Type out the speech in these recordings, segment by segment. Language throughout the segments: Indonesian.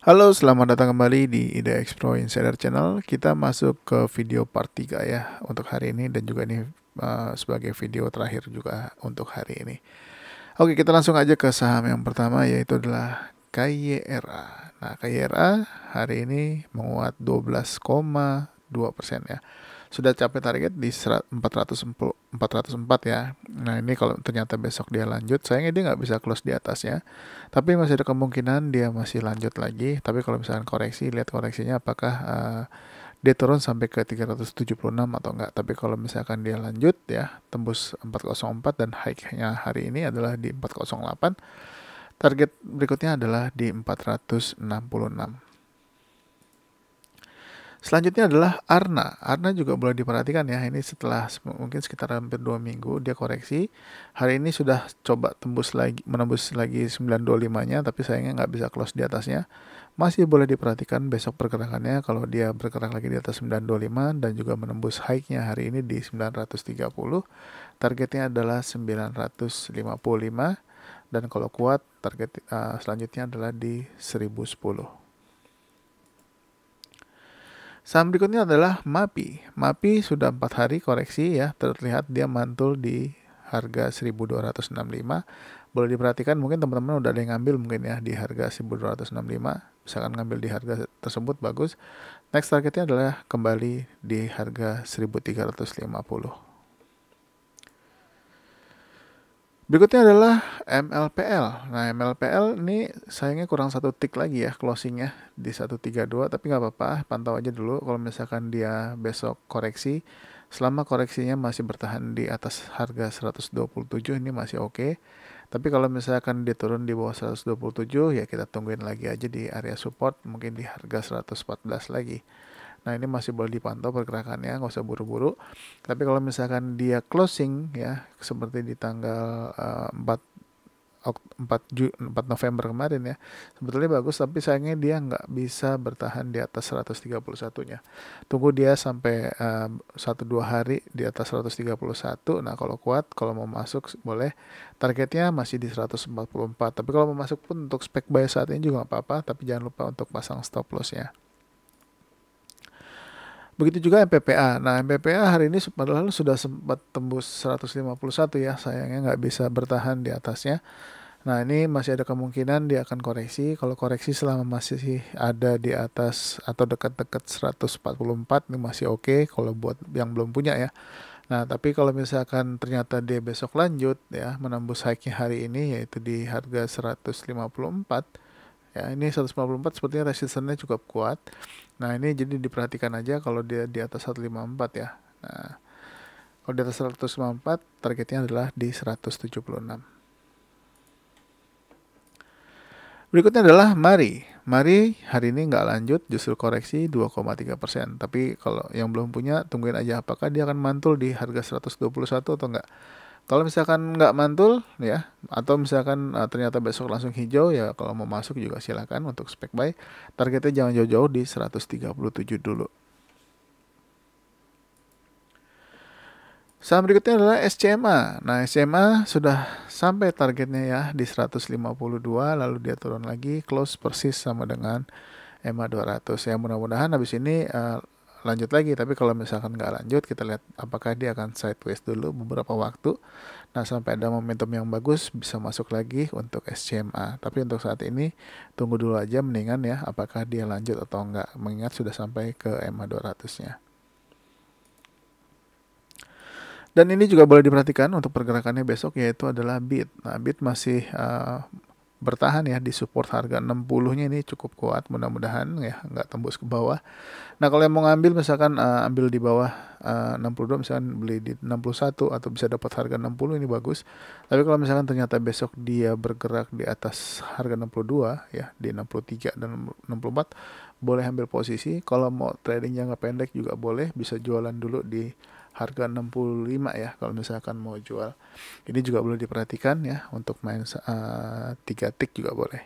Halo, selamat datang kembali di Ide Explore Insider Channel. Kita masuk ke video part 3 ya untuk hari ini dan juga ini sebagai video terakhir juga untuk hari ini. Oke, kita langsung aja ke saham yang pertama yaitu adalah KYRA. Nah, KYRA hari ini menguat 12,2% ya. Sudah capai target di 404 ya. Nah, ini kalau ternyata besok dia lanjut, sayangnya dia nggak bisa close di atasnya. Tapi masih ada kemungkinan dia masih lanjut lagi. Tapi kalau misalkan koreksi, lihat koreksinya apakah dia turun sampai ke 376 atau enggak. Tapi kalau misalkan dia lanjut ya, tembus 404 dan high-nya hari ini adalah di 408. Target berikutnya adalah di 466. Selanjutnya adalah Arna. Arna juga boleh diperhatikan ya. Ini setelah mungkin sekitar hampir 2 minggu dia koreksi. Hari ini sudah coba menembus lagi 925-nya, tapi sayangnya nggak bisa close di atasnya. Masih boleh diperhatikan besok pergerakannya kalau dia bergerak lagi di atas 925 dan juga menembus high-nya hari ini di 930. Targetnya adalah 955 dan kalau kuat target selanjutnya adalah di 1010. Saham berikutnya adalah MAPI. MAPI sudah 4 hari koreksi ya, terlihat dia mantul di harga 1265. Boleh diperhatikan mungkin teman-teman udah ada yang ngambil mungkin ya di harga 1265. Misalkan ngambil di harga tersebut bagus. Next targetnya adalah kembali di harga 1350. Berikutnya adalah MLPL. Nah, MLPL ini sayangnya kurang satu tick lagi ya closingnya di 132, tapi nggak apa-apa, pantau aja dulu. Kalau misalkan dia besok koreksi, selama koreksinya masih bertahan di atas harga 127 ini masih oke. Tapi kalau misalkan dia turun di bawah 127 ya kita tungguin lagi aja di area support mungkin di harga 114 lagi. Nah, ini masih boleh dipantau pergerakannya, nggak usah buru-buru. Tapi kalau misalkan dia closing ya seperti di tanggal 4 November kemarin ya, sebetulnya bagus, tapi sayangnya dia nggak bisa bertahan di atas 131-nya. Tunggu dia sampai 1-2 hari di atas 131. Nah, kalau kuat, kalau mau masuk boleh. Targetnya masih di 144. Tapi kalau mau masuk pun untuk spek buy saat ini juga nggak apa-apa, tapi jangan lupa untuk pasang stop loss ya. Begitu juga MPPA. Nah, MPPA hari ini padahal sudah sempat tembus 151 ya, sayangnya nggak bisa bertahan di atasnya. Nah, ini masih ada kemungkinan dia akan koreksi. Kalau koreksi selama masih ada di atas atau dekat-dekat 144 ini masih oke kalau buat yang belum punya ya. Nah, tapi kalau misalkan ternyata dia besok lanjut ya, menembus high-nya hari ini yaitu di harga 154. Ya, ini 154 sepertinya resistennya cukup kuat. Nah, ini jadi diperhatikan aja kalau dia di atas 154 ya. Nah, kalau di atas 154 targetnya adalah di 176. Berikutnya adalah Mari. Mari hari ini nggak lanjut, justru koreksi 2,3%. Tapi kalau yang belum punya, tungguin aja apakah dia akan mantul di harga 121 atau enggak. Kalau misalkan nggak mantul ya, atau misalkan ternyata besok langsung hijau ya, kalau mau masuk juga silakan untuk spek buy. Targetnya jangan jauh-jauh di 137 dulu. Saham berikutnya adalah SCMA. Nah, SCMA sudah sampai targetnya ya di 152, lalu dia turun lagi, close persis sama dengan EMA 200. Ya, mudah-mudahan habis ini lanjut lagi. Tapi kalau misalkan nggak lanjut, kita lihat apakah dia akan sideways dulu beberapa waktu. Nah, sampai ada momentum yang bagus bisa masuk lagi untuk SCMA. Tapi untuk saat ini tunggu dulu aja mendingan ya apakah dia lanjut atau enggak, mengingat sudah sampai ke EMA 200-nya. Dan ini juga boleh diperhatikan untuk pergerakannya besok yaitu adalah BIT. Nah, BIT masih bertahan ya di support harga 60-nya ini cukup kuat, mudah-mudahan ya nggak tembus ke bawah. Nah, kalau yang mau ngambil misalkan ambil di bawah 62, misalkan beli di 61 atau bisa dapat harga 60, ini bagus. Tapi kalau misalkan ternyata besok dia bergerak di atas harga 62 ya, di 63 dan 64, boleh ambil posisi. Kalau mau trading jangka pendek juga boleh, bisa jualan dulu di harga 65 ya kalau misalkan mau jual. Ini juga boleh diperhatikan ya untuk main 3 tick juga boleh.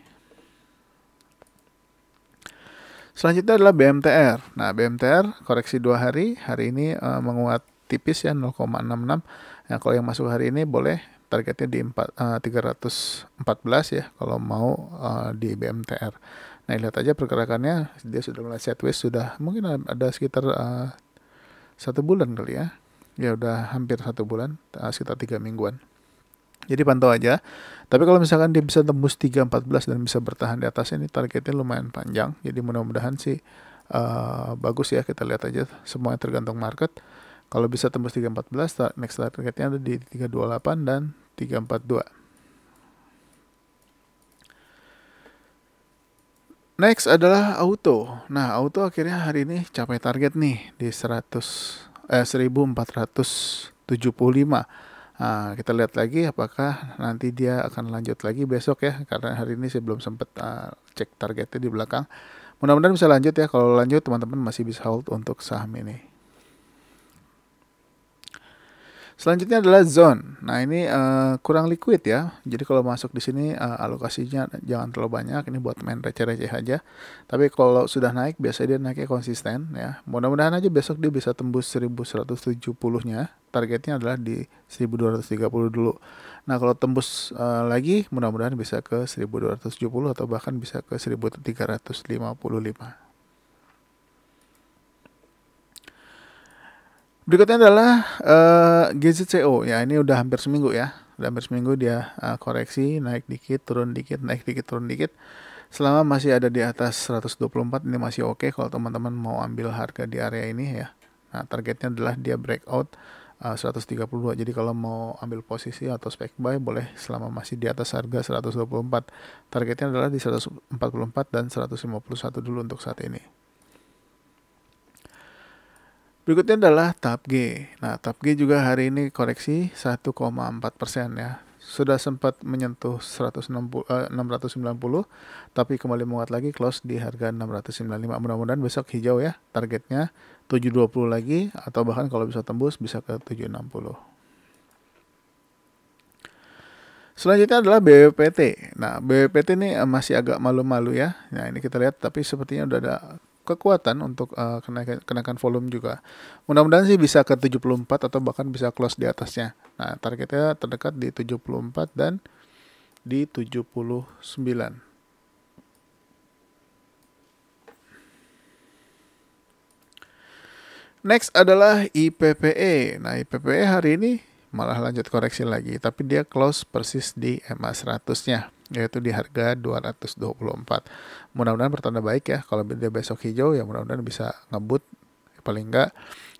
Selanjutnya adalah BMTR. Nah, BMTR koreksi 2 hari. Hari ini menguat tipis ya 0,66. Nah, kalau yang masuk hari ini boleh targetnya di 314 ya kalau mau di BMTR. Nah, lihat aja pergerakannya, dia sudah mulai sideways, sudah mungkin ada sekitar 1 bulan kali ya. Ya udah hampir 1 bulan, sekitar 3 mingguan. Jadi pantau aja. Tapi kalau misalkan dia bisa tembus 3.14 dan bisa bertahan di atasnya, ini targetnya lumayan panjang. Jadi mudah-mudahan sih bagus ya. Kita lihat aja, semuanya tergantung market. Kalau bisa tembus 3.14, next targetnya ada di 3.28 dan 3.42. Next adalah auto. Nah, auto akhirnya hari ini capai target nih di 1475. Nah, kita lihat lagi apakah nanti dia akan lanjut lagi besok ya, karena hari ini saya belum sempat cek targetnya di belakang. Mudah-mudahan bisa lanjut ya. Kalau lanjut, teman-teman masih bisa hold untuk saham ini. Selanjutnya adalah zone. Nah, ini kurang liquid ya. Jadi kalau masuk di sini alokasinya jangan terlalu banyak. Ini buat main receh-receh aja. Tapi kalau sudah naik, biasanya dia naiknya konsisten ya. Mudah-mudahan aja besok dia bisa tembus 1170-nya. Targetnya adalah di 1230 dulu. Nah, kalau tembus lagi, mudah-mudahan bisa ke 1270 atau bahkan bisa ke 1355. Berikutnya adalah GZCO. Ya, ini udah hampir seminggu ya. Udah hampir seminggu dia koreksi, naik dikit, turun dikit, naik dikit, turun dikit. Selama masih ada di atas 124, ini masih oke kalau teman-teman mau ambil harga di area ini ya. Nah, targetnya adalah dia breakout 132. Jadi kalau mau ambil posisi atau spec buy boleh selama masih di atas harga 124. Targetnya adalah di 144 dan 151 dulu untuk saat ini. Berikutnya adalah TAP G. Nah, TAP G juga hari ini koreksi 1,4% ya. Sudah sempat menyentuh 690, tapi kembali menguat lagi, close di harga 695. Mudah-mudahan besok hijau ya. Targetnya 720 lagi, atau bahkan kalau bisa tembus bisa ke 760. Selanjutnya adalah BWPT. Nah, BWPT ini masih agak malu-malu ya. Nah, ini kita lihat, tapi sepertinya udah ada kekuatan untuk kenaikan volume juga. Mudah-mudahan sih bisa ke 74 atau bahkan bisa close di atasnya. Nah, targetnya terdekat di 74 dan di 79. Next adalah IPPE. Nah, IPPE hari ini malah lanjut koreksi lagi, tapi dia close persis di EMA 100-nya, yaitu di harga 224. Mudah-mudahan pertanda baik ya. Kalau dia besok hijau ya mudah-mudahan bisa ngebut, paling enggak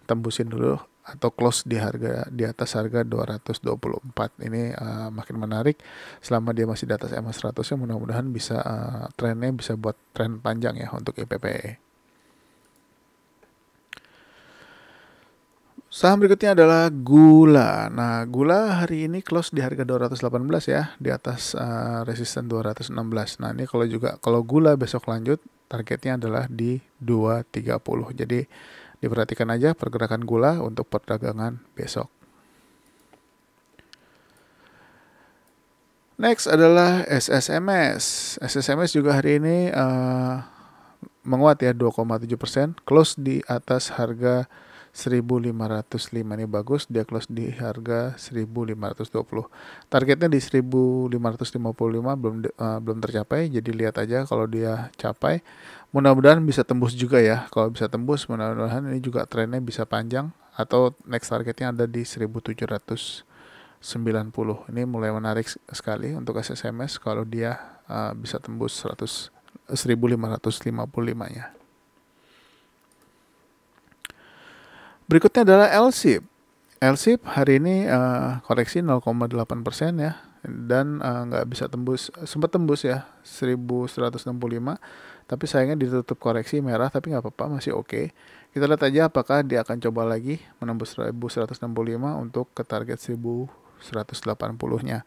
tembusin dulu atau close di harga di atas harga 224. Ini makin menarik selama dia masih di atas EMA 100-nya. Mudah-mudahan bisa trennya bisa buat tren panjang ya untuk IPPE. Saham berikutnya adalah gula. Nah, gula hari ini close di harga 218 ya, di atas resisten 216. Nah, ini kalau gula besok lanjut, targetnya adalah di 230. Jadi diperhatikan aja pergerakan gula untuk perdagangan besok. Next adalah SSMS. SSMS juga hari ini menguat ya 2,7%, close di atas harga 1505. Ini bagus, dia close di harga 1520. Targetnya di 1555 belum tercapai, jadi lihat aja kalau dia capai. Mudah-mudahan bisa tembus juga ya. Kalau bisa tembus, mudah-mudahan ini juga trennya bisa panjang, atau next targetnya ada di 1790. Ini mulai menarik sekali untuk SSMS kalau dia bisa tembus 1555-nya. Berikutnya adalah LSIP. LSIP hari ini koreksi 0,8% ya, dan nggak bisa tembus, sempat tembus ya 1165, tapi sayangnya ditutup koreksi merah, tapi nggak apa-apa, masih oke. Kita lihat aja apakah dia akan coba lagi menembus 1165 untuk ke target 1180-nya.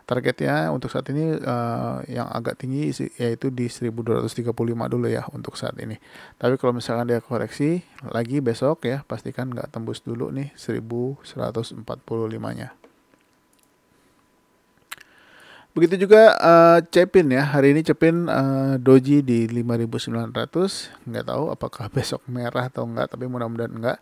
Targetnya untuk saat ini yang agak tinggi yaitu di 1235 dulu ya untuk saat ini. Tapi kalau misalkan dia koreksi lagi besok ya, pastikan nggak tembus dulu nih 1145-nya. Begitu juga Cepin ya. Hari ini Cepin doji di 5.900. Nggak tahu apakah besok merah atau enggak, tapi mudah-mudahan enggak.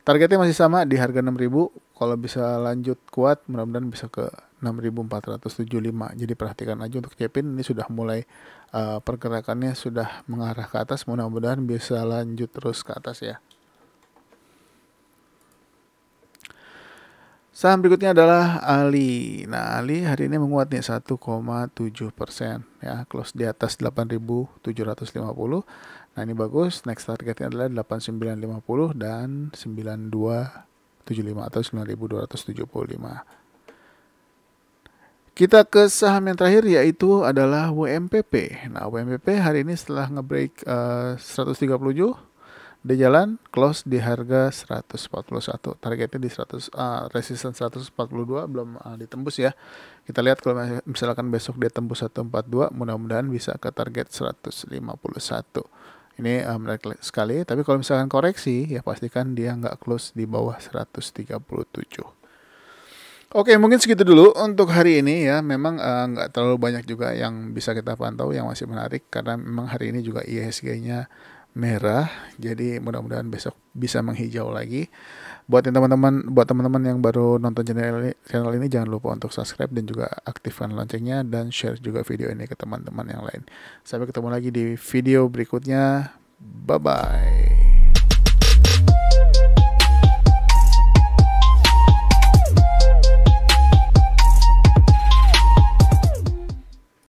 Targetnya masih sama di harga 6.000. Kalau bisa lanjut kuat, mudah-mudahan bisa ke 6.475. Jadi perhatikan aja untuk Cepin ini sudah mulai pergerakannya sudah mengarah ke atas, mudah-mudahan bisa lanjut terus ke atas ya. Saham berikutnya adalah Ali. Nah, Ali hari ini menguat nih 1,7% ya, close di atas 8.750. Nah, ini bagus. Next targetnya adalah 8.950 dan 9.275 atau 9.275. Kita ke saham yang terakhir yaitu adalah WMPP. Nah, WMPP hari ini setelah ngebreak 137 dia jalan close di harga 141. Targetnya di 100, resistance 142 belum ditembus ya. Kita lihat kalau misalkan besok dia tembus 142, mudah-mudahan bisa ke target 151. Ini menarik sekali, tapi kalau misalkan koreksi ya pastikan dia nggak close di bawah 137. Oke, mungkin segitu dulu untuk hari ini ya. Memang nggak terlalu banyak juga yang bisa kita pantau yang masih menarik karena memang hari ini juga IHSG-nya merah. Jadi mudah-mudahan besok bisa menghijau lagi. Buat teman-teman yang baru nonton channel ini jangan lupa untuk subscribe dan juga aktifkan loncengnya dan share juga video ini ke teman-teman yang lain. Sampai ketemu lagi di video berikutnya. Bye bye.